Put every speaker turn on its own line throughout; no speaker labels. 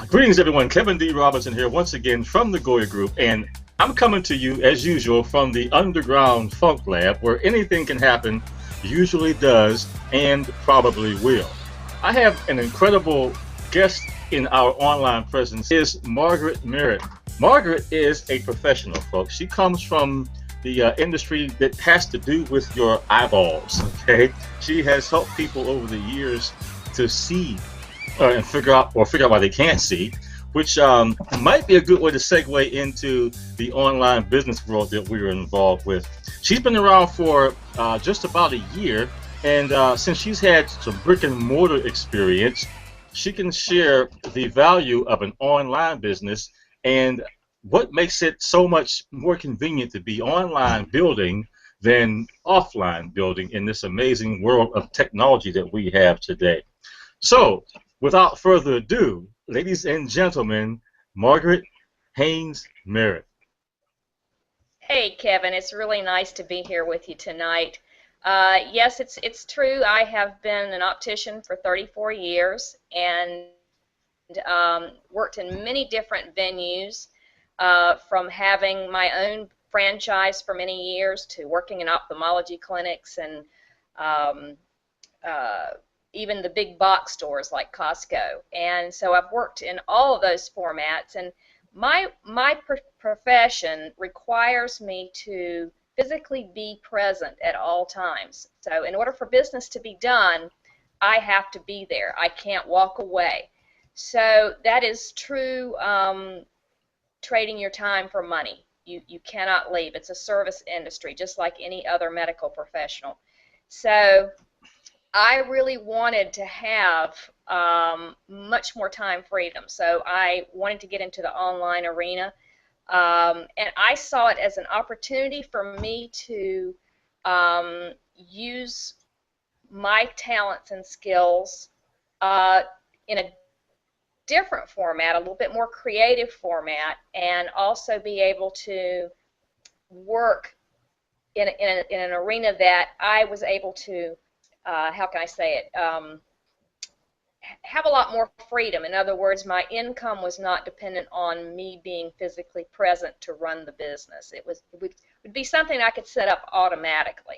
Greetings, everyone. Kevin D. Robinson here once again from the Goya Group, and I'm coming to you as usual from the underground funk lab where anything can happen, usually does, and probably will. I have an incredible guest in our online presence is Margaret Meritt. Margaret is a professional, folks. She comes from the industry that has to do with your eyeballs. Okay, she has helped people over the years to see and figure out why they can't see, which might be a good way to segue into the online business world that we are involved with. She's been around for just about a year, and since she's had some brick and mortar experience, she can share the value of an online business and what makes it so much more convenient to be online building than offline building in this amazing world of technology that we have today. So, without further ado, ladies and gentlemen, Margaret Haynes Meritt.
Hey, Kevin, it's really nice to be here with you tonight. Yes, it's true. I have been an optician for 34 years and worked in many different venues, from having my own franchise for many years to working in ophthalmology clinics and um, uh, even the big box stores like Costco. And so I've worked in all of those formats, and my profession requires me to physically be present at all times. So in order for business to be done, I have to be there. I can't walk away. So that is true, trading your time for money. You cannot leave. It's a service industry, just like any other medical professional. So I really wanted to have much more time freedom. So I wanted to get into the online arena. And I saw it as an opportunity for me to use my talents and skills in a different format, a little bit more creative format, and also be able to work in an arena that I was able to, how can I say it, have a lot more freedom. In other words, my income was not dependent on me being physically present to run the business. It would be something I could set up automatically.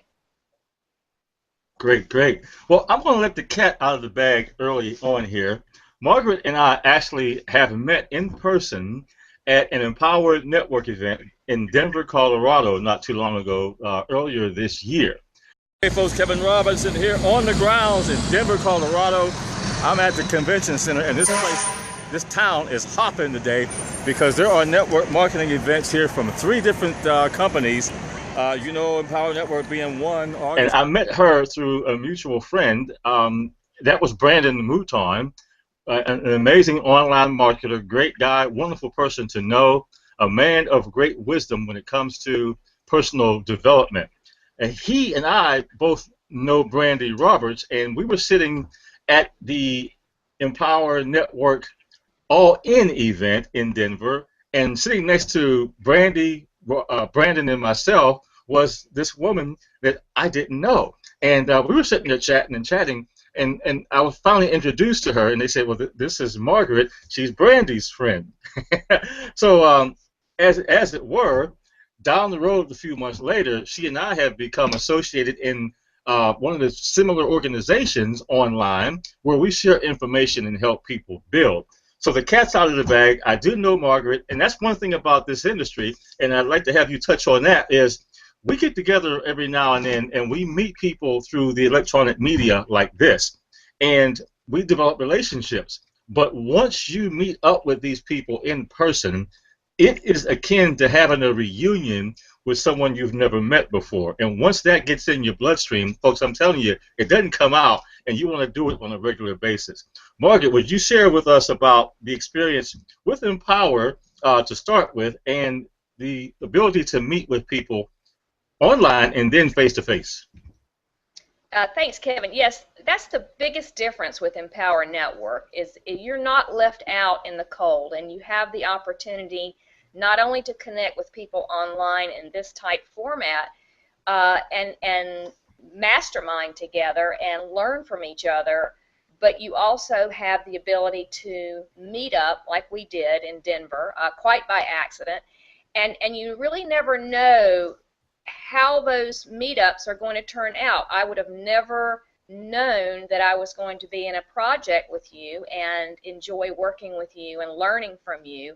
Great, great. Well, I'm going to let the cat out of the bag early on here. Margaret and I actually have met in person at an Empowered Network event in Denver, Colorado, not too long ago, earlier this year. Hey folks, Kevin Robinson here on the grounds in Denver, Colorado. I'm at the convention center, and this town is hopping today because there are network marketing events here from three different companies. Empower Network being one. And I met her through a mutual friend. That was Brandon Mouton, an amazing online marketer, great guy, wonderful person to know, a man of great wisdom when it comes to personal development. And he and I both know Brandy Roberts, and we were sitting at the Empower Network All-In event in Denver, and sitting next to Brandon, and myself was this woman that I didn't know. And we were sitting there chatting and chatting, and I was finally introduced to her, and they said, well, this is Margaret. She's Brandy's friend. So as it were, down the road a few months later, she and I have become associated in one of the similar organizations online where we share information and help people build. So the cat's out of the bag. I do know Margaret, and that's one thing about this industry, and I'd like to have you touch on that, is we get together every now and then, and we meet people through the electronic media like this, and we develop relationships. But once you meet up with these people in person, it is akin to having a reunion with someone you've never met before. And once that gets in your bloodstream, folks, I'm telling you, it doesn't come out, and you want to do it on a regular basis. Margaret, would you share with us about the experience with Empower to start with, and the ability to meet with people online and then face to face?
Thanks, Kevin. Yes, that's the biggest difference with Empower Network is you're not left out in the cold, and you have the opportunity not only to connect with people online in this type format and mastermind together and learn from each other, but you also have the ability to meet up like we did in Denver, quite by accident, and you really never know how those meetups are going to turn out. I would have never known that I was going to be in a project with you and enjoy working with you and learning from you.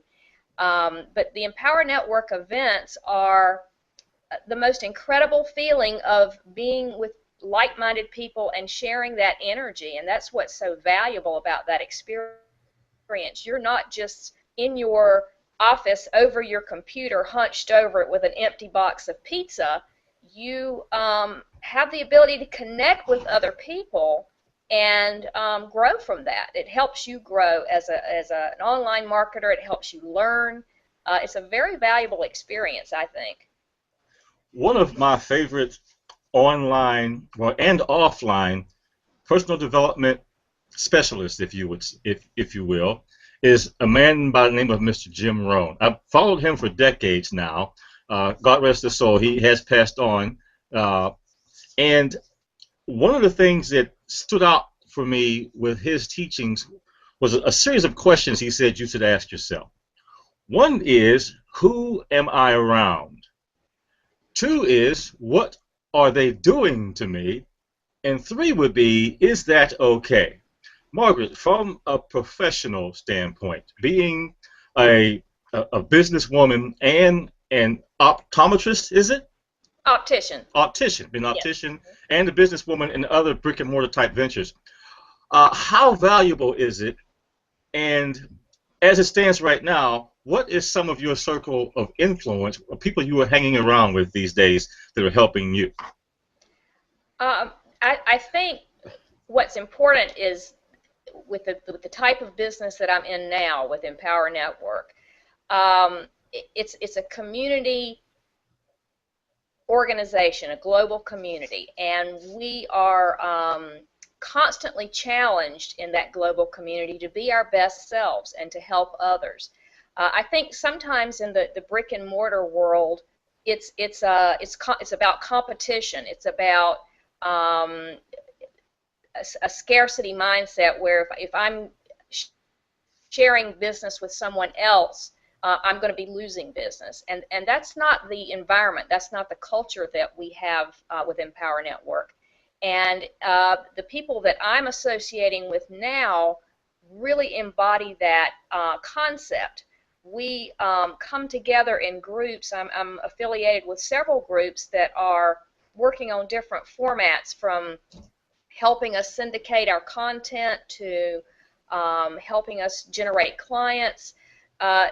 But the Empower Network events are the most incredible feeling of being with like-minded people and sharing that energy, and that's what's so valuable about that experience. You're not just in your office over your computer hunched over it with an empty box of pizza. You have the ability to connect with other people and grow from that. It helps you grow as an online marketer. It helps you learn. It's a very valuable experience, I think.
One of my favorite online, well, and offline personal development specialists, if you will, is a man by the name of Mr. Jim Rohn. I've followed him for decades now. God rest his soul. He has passed on. And one of the things that stood out for me with his teachings was a series of questions he said you should ask yourself. One is, who am I around? Two is, what are they doing to me? And three would be, is that okay? Margaret, from a professional standpoint, being a businesswoman and an optometrist, is it?
Optician.
Optician, being an
Yes.
optician and a businesswoman in other brick and mortar type ventures. How valuable is it? And as it stands right now, what is some of your circle of influence, or people you are hanging around with these days that are helping you?
I think what's important is with the type of business that I'm in now with Empower Network, it's a community organization, a global community, and we are constantly challenged in that global community to be our best selves and to help others. I think sometimes in the brick and mortar world, it's about competition. It's about a scarcity mindset where if I'm sharing business with someone else, I'm going to be losing business. And that's not the environment. That's not the culture that we have with Empower Network. And the people that I'm associating with now really embody that concept. We come together in groups. I'm affiliated with several groups that are working on different formats, from helping us syndicate our content to helping us generate clients. And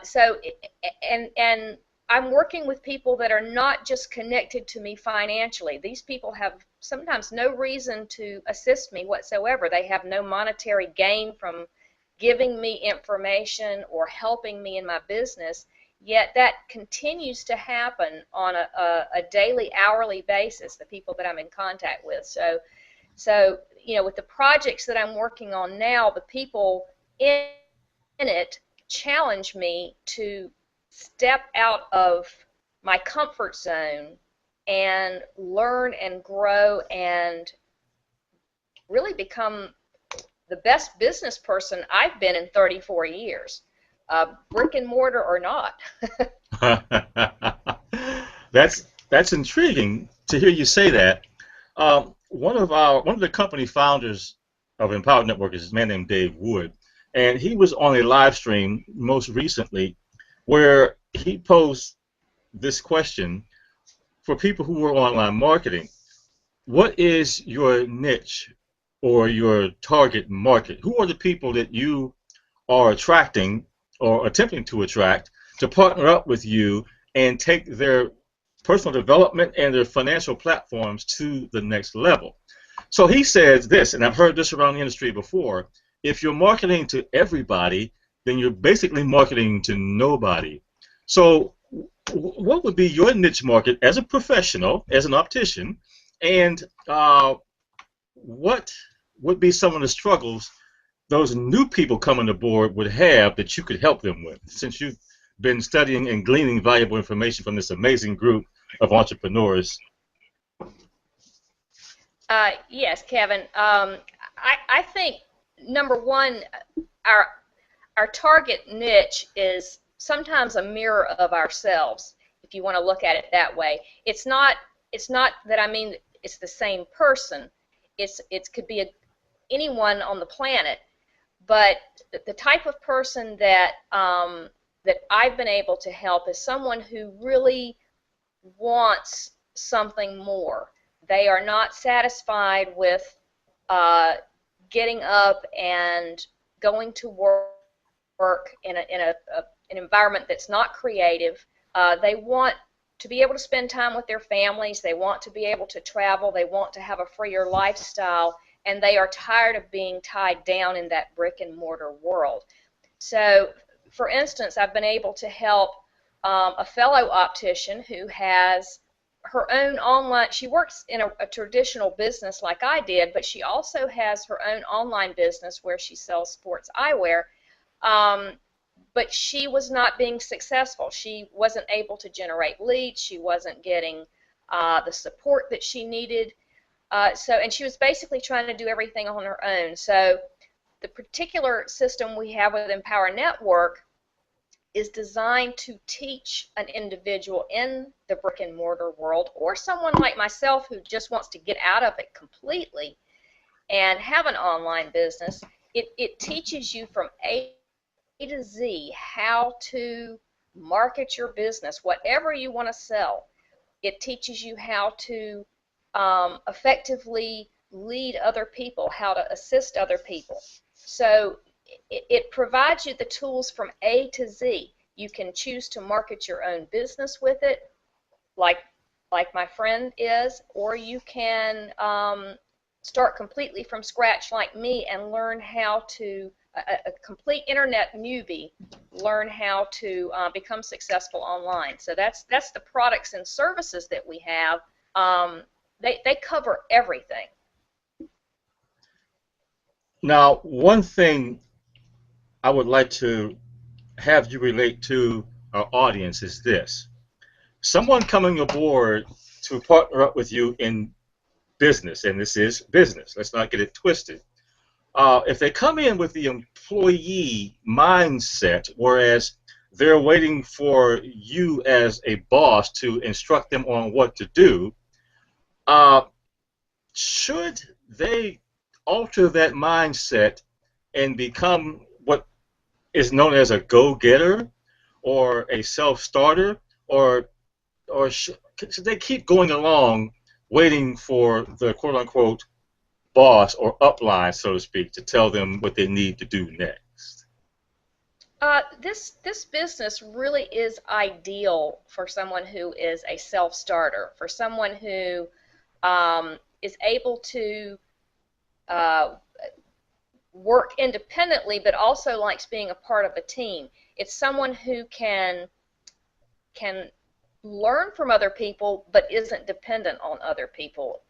I'm working with people that are not just connected to me financially. These people have sometimes no reason to assist me whatsoever. They have no monetary gain from giving me information or helping me in my business, yet that continues to happen on a daily, hourly basis, the people that I'm in contact with. So, you know, with the projects that I'm working on now, the people in it challenge me to step out of my comfort zone and learn and grow and really become the best business person I've been in 34 years, brick and mortar or not.
That's intriguing to hear you say that. One of the company founders of Empowered Network is a man named Dave Wood, and he was on a live stream most recently where he posed this question for people who are online marketing. What is your niche or your target market? Who are the people that you are attracting or attempting to attract to partner up with you and take their personal development and their financial platforms to the next level? So he says this, and I've heard this around the industry before: if you're marketing to everybody, then you're basically marketing to nobody. So what would be your niche market as a professional, as an optician, and what would be some of the struggles those new people coming aboard would have that you could help them with, since you've been studying and gleaning valuable information from this amazing group of entrepreneurs?
Yes, Kevin. I think number one, our our target niche is sometimes a mirror of ourselves, if you want to look at it that way. It's not that I mean it's the same person. It could be anyone on the planet, but the type of person that I've been able to help is someone who really wants something more. They are not satisfied with uh, getting up and going to work an environment that's not creative. They want to be able to spend time with their families. They want to be able to travel. They want to have a freer lifestyle, and they are tired of being tied down in that brick and mortar world. So, for instance, I've been able to help a fellow optician who has her own online, she works in a traditional business like I did, but she also has her own online business where she sells sports eyewear. Um, but she was not being successful. She wasn't able to generate leads. She wasn't getting the support that she needed. And she was basically trying to do everything on her own. So the particular system we have with Empower Network is designed to teach an individual in the brick and mortar world, or someone like myself who just wants to get out of it completely and have an online business. It teaches you from A to Z how to market your business, whatever you want to sell. It teaches you how to effectively lead other people, how to assist other people. So it provides you the tools from A to Z. You can choose to market your own business with it, like my friend is, or you can start completely from scratch like me and learn how to, a complete internet newbie, learn how to become successful online. So that's the products and services that we have. They cover everything.
Now, one thing I would like to have you relate to our audience is this. Someone coming aboard to partner up with you in business, and this is business, let's not get it twisted. If they come in with the employee mindset, whereas they're waiting for you as a boss to instruct them on what to do, should they alter that mindset and become what is known as a go-getter or a self-starter, or should they keep going along waiting for the quote-unquote boss or upline, so to speak, to tell them what they need to do next?
This business really is ideal for someone who is a self-starter, for someone who is able to uh, work independently, but also likes being a part of a team. It's someone who can learn from other people, but isn't dependent on other people.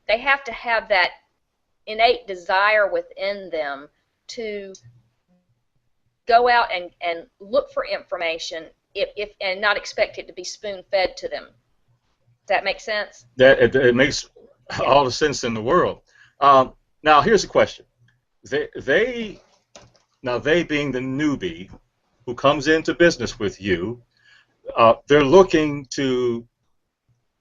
They have to have that innate desire within them to go out and look for information if and not expect it to be spoon-fed to them. Does that make sense?
That it makes
Yeah.
all the sense in the world. Now, here's a question. They now they being the newbie who comes into business with you, they're looking to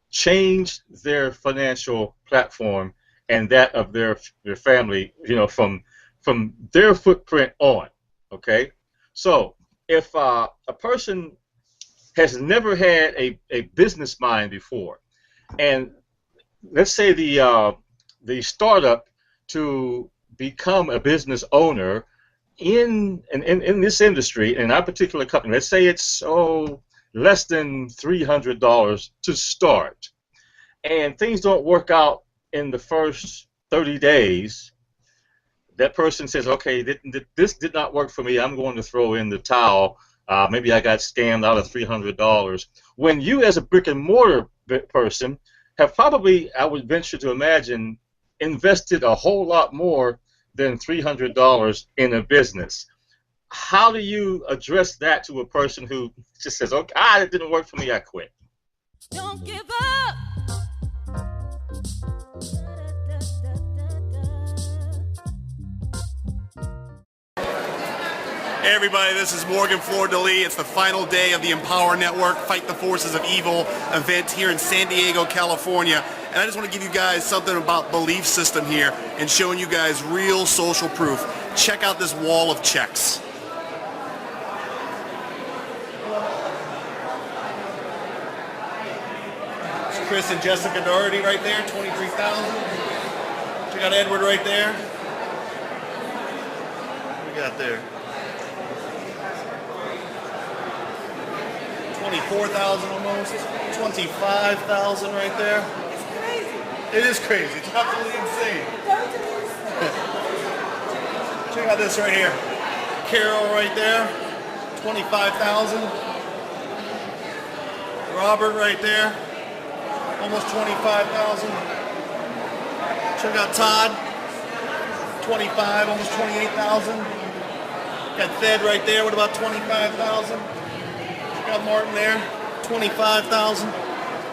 change their financial platform and that of their family, from their footprint on. Okay, so if a person has never had a business mind before, and let's say the startup to become a business owner in this industry, in our particular company, let's say it's less than $300 to start, and things don't work out in the first 30 days, that person says, okay, this did not work for me, I'm going to throw in the towel. Maybe I got scammed out of $300. When you, as a brick and mortar person, have probably, I would venture to imagine, invested a whole lot more than $300 in a business. How do you address that to a person who just says, okay, it didn't work for me, I quit?
Don't give up.
Hey everybody, this is Morgan Fleur-de-Lis. It's the final day of the Empower Network Fight the Forces of Evil event here in San Diego, California. And I just want to give you guys something about belief system here and showing you guys real social proof. Check out this wall of checks. It's Chris and Jessica Doherty right there, 23,000. Check out Edward right there. What we got there? 24,000 almost, 25,000 right there.
It's crazy.
It is crazy. It's absolutely insane. Check out this right here. Carol right there, 25,000. Robert right there, almost 25,000. Check out Todd, 25, almost 28,000. Got Thed right there with about 25,000. Got Martin there, 25,000,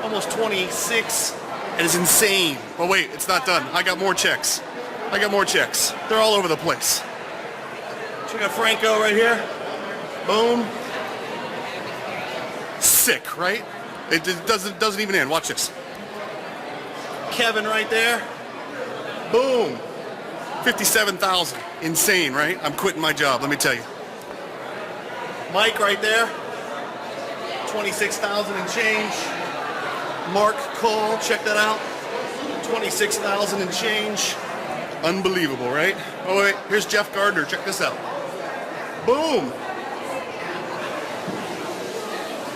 almost 26. It is insane. But wait, it's not done. I got more checks. I got more checks. They're all over the place. Check out Franco right here. Boom. Sick, right? It doesn't even end. Watch this. Kevin right there. Boom. 57,000. Insane, right? I'm quitting my job, let me tell you. Mike right there. 26,000 and change. Mark Cole, check that out. 26,000 and change. Unbelievable, right? Oh wait, here's Jeff Gardner, check this out. Boom!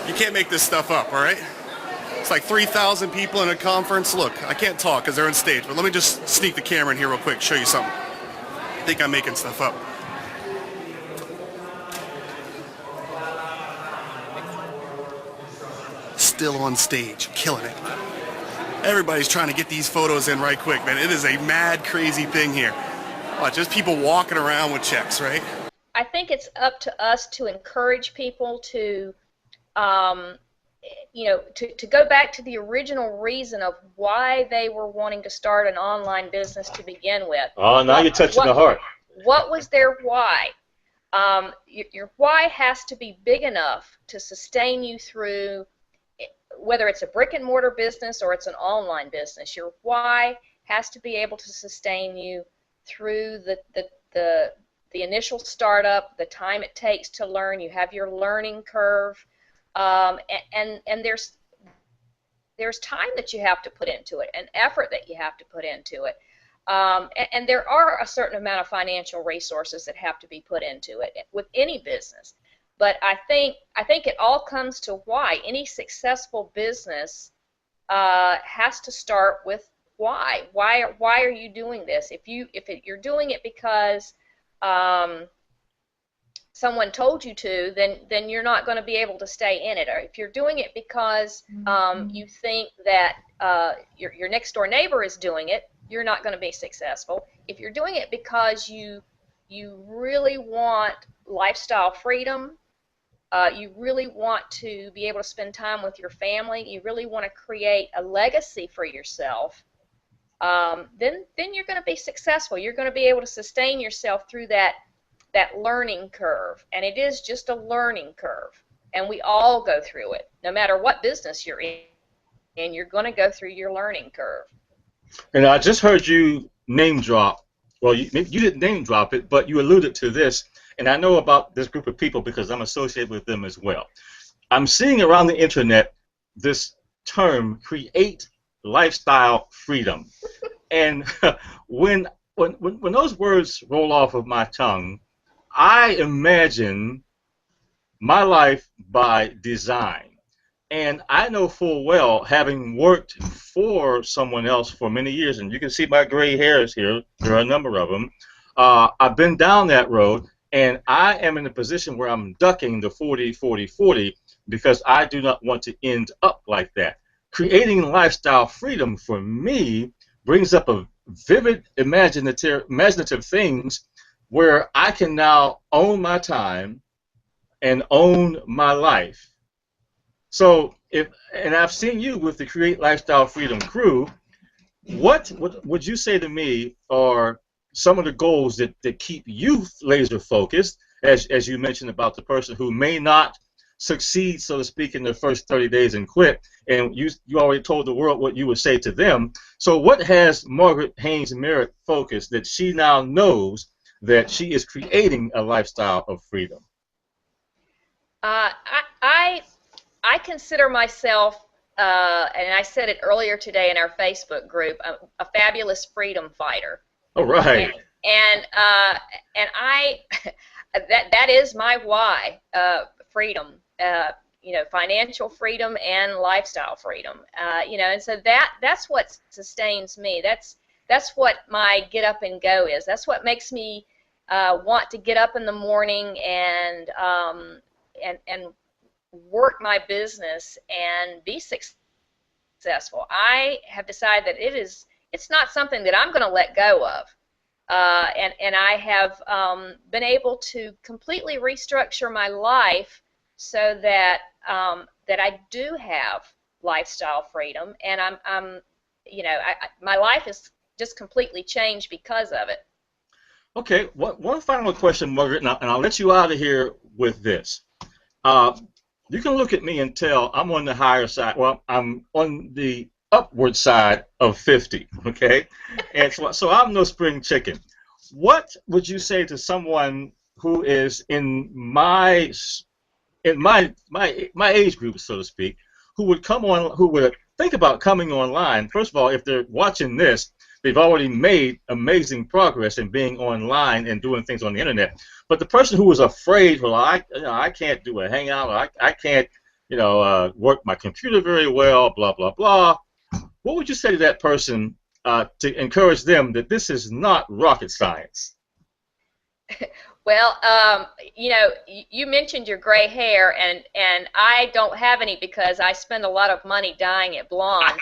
You can't make this stuff up, all right? It's like 3,000 people in a conference. Look, I can't talk because they're on stage, but let me just sneak the camera in here real quick, show you something. I think I'm making stuff up. Still on stage, killing it. Everybody's trying to get these photos in right quick, man. It is a mad, crazy thing here. Watch, just people walking around with checks, right?
I think it's up to us to encourage people to, to go back to the original reason of why they were wanting to start an online business to begin with.
Oh, now you're touching the heart.
What was their why? Your why has to be big enough to sustain you through, whether it's a brick and mortar business or it's an online business. Your why has to be able to sustain you through the initial startup, the time it takes to learn. You have your learning curve, and there's time that you have to put into it, and effort that you have to put into it. And there are a certain amount of financial resources that have to be put into it with any business. But I think it all comes to why. Any successful business has to start with why. Why are you doing this? If you're doing it because someone told you to, then you're not going to be able to stay in it. Or if you're doing it because you think that your next door neighbor is doing it, you're not going to be successful. If you're doing it because you really want lifestyle freedom, you really want to be able to spend time with your family, you really want to create a legacy for yourself, then you're going to be successful. You're going to be able to sustain yourself through that learning curve. And it is just a learning curve. And we all go through it. No matter what business you're in, and you're going to go through your learning curve.
And I just heard you name drop. Well, you didn't name drop it, but you alluded to this. And I know about this group of people because I'm associated with them as well. I'm seeing around the internet this term, create lifestyle freedom. And when those words roll off of my tongue, I imagine my life by design. And I know full well, having worked for someone else for many years, and you can see my gray hairs here, there are a number of them, I've been down that road, and I am in a position where I'm ducking the 40-40-40 because I do not want to end up like that. Creating lifestyle freedom for me brings up a vivid imaginative things where I can now own my time and own my life. So, and I've seen you with the Create Lifestyle Freedom crew. What would you say to me are some of the goals that keep you laser focused, as you mentioned about the person who may not succeed, so to speak, in the first 30 days and quit, and you already told the world what you would say to them. So what has Margaret Haynes Meritt focused that she now knows that she is creating a lifestyle of freedom?
I consider myself, and I said it earlier today in our Facebook group, a fabulous freedom fighter.
All right.
And I that is my why, freedom. You know, financial freedom and lifestyle freedom. You know, and so that's what sustains me. That's what my get up and go is. That's what makes me want to get up in the morning and work my business and be successful. I have decided that it's not something that I'm going to let go of. And I have been able to completely restructure my life so that that I do have lifestyle freedom, and I'm you know, my life has just completely changed because of it.
Okay, one final question, Margaret, and I'll let you out of here with this. You can look at me and tell I'm on the higher side. Well, I'm on the upward side of 50, okay? And so I'm no spring chicken. What would you say to someone who is in my age group, so to speak, who would think about coming online? First of all, if they're watching this, they've already made amazing progress in being online and doing things on the internet. But the person who was afraid, well, I can't do a hangout, or I can't, work my computer very well, blah blah blah. What would you say to that person to encourage them that this is not rocket science?
Well, you mentioned your gray hair, and I don't have any because I spend a lot of money dyeing it blonde.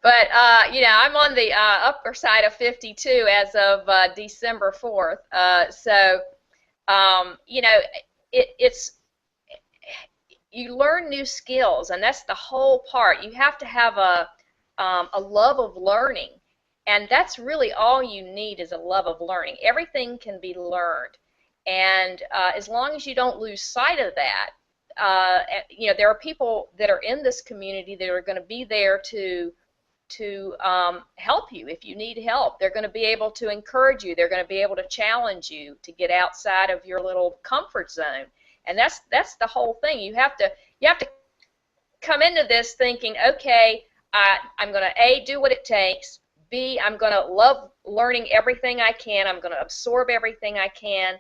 But I'm on the upper side of 52 as of December 4th. It's you learn new skills, and that's the whole part. You have to have a love of learning. And that's really all you need is a love of learning. Everything can be learned. And as long as you don't lose sight of that, there are people that are in this community that are going to be there to help you if you need help. They're going to be able to encourage you. They're going to be able to challenge you to get outside of your little comfort zone. And that's the whole thing. You have to come into this thinking, okay, I'm going to do what it takes. B, I'm going to love learning everything I can. I'm going to absorb everything I can,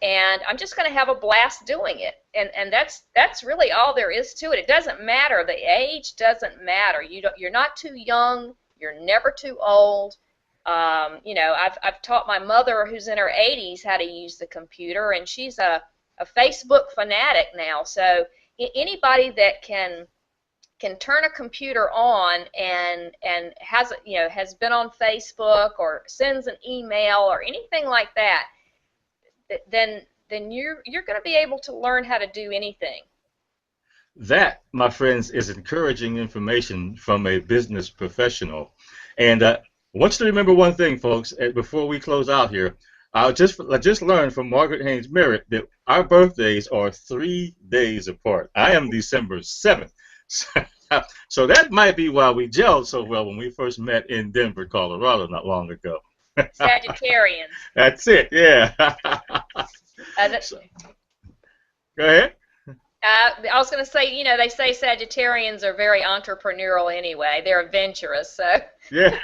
and I'm just going to have a blast doing it. And that's really all there is to it. It doesn't matter. The age doesn't matter. You're not too young. You're never too old. I've taught my mother, who's in her 80s, how to use the computer, and she's a Facebook fanatic now. So anybody that can turn a computer on and has been on Facebook or sends an email or anything like that, then you're going to be able to learn how to do anything.
That, my friends, is encouraging information from a business professional. And I want you to remember one thing, folks, before we close out here. I just learned from Margaret Haynes Meritt that our birthdays are 3 days apart. I am December 7th. So that might be why we gelled so well when we first met in Denver, Colorado, not long ago.
Sagittarians.
That's it, yeah. Go ahead.
I was going to say, they say Sagittarians are very entrepreneurial anyway. They're adventurous, so.
Yeah.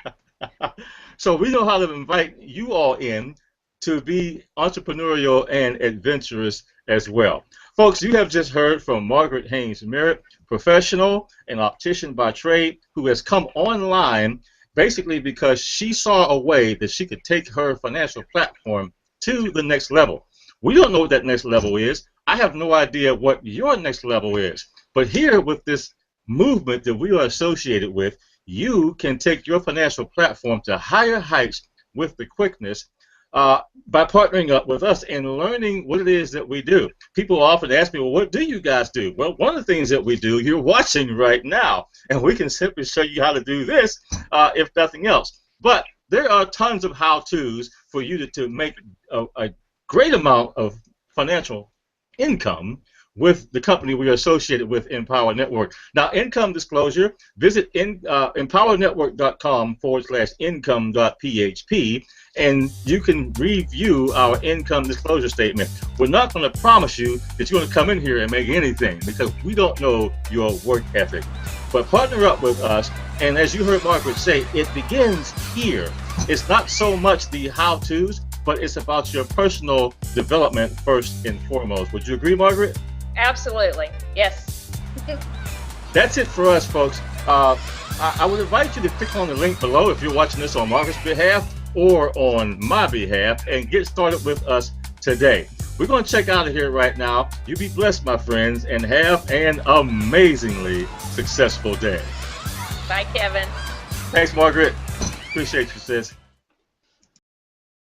So we know how to invite you all in to be entrepreneurial and adventurous as well. Folks, you have just heard from Margaret Haynes Meritt, professional and optician by trade, who has come online basically because she saw a way that she could take her financial platform to the next level. We don't know what that next level is. I have no idea what your next level is. But here with this movement that we are associated with, you can take your financial platform to higher heights with the quickness by partnering up with us and learning what it is that we do. People often ask me, well, what do you guys do? Well, one of the things that we do, you're watching right now, and we can simply show you how to do this, if nothing else. But there are tons of how-tos for you to make a great amount of financial income with the company we are associated with, Empower Network. Now, income disclosure, visit empowernetwork.com/income.php, and you can review our income disclosure statement. We're not going to promise you that you're going to come in here and make anything, because we don't know your work ethic. But partner up with us, and as you heard Margaret say, it begins here. It's not so much the how-tos, but it's about your personal development first and foremost. Would you agree, Margaret?
Absolutely. Yes.
That's it for us, folks. I would invite you to click on the link below if you're watching this on Margaret's behalf or on my behalf, and get started with us today. We're going to check out of here right now. You be blessed, my friends, and have an amazingly successful day.
Bye, Kevin.
Thanks, Margaret. Appreciate you, sis.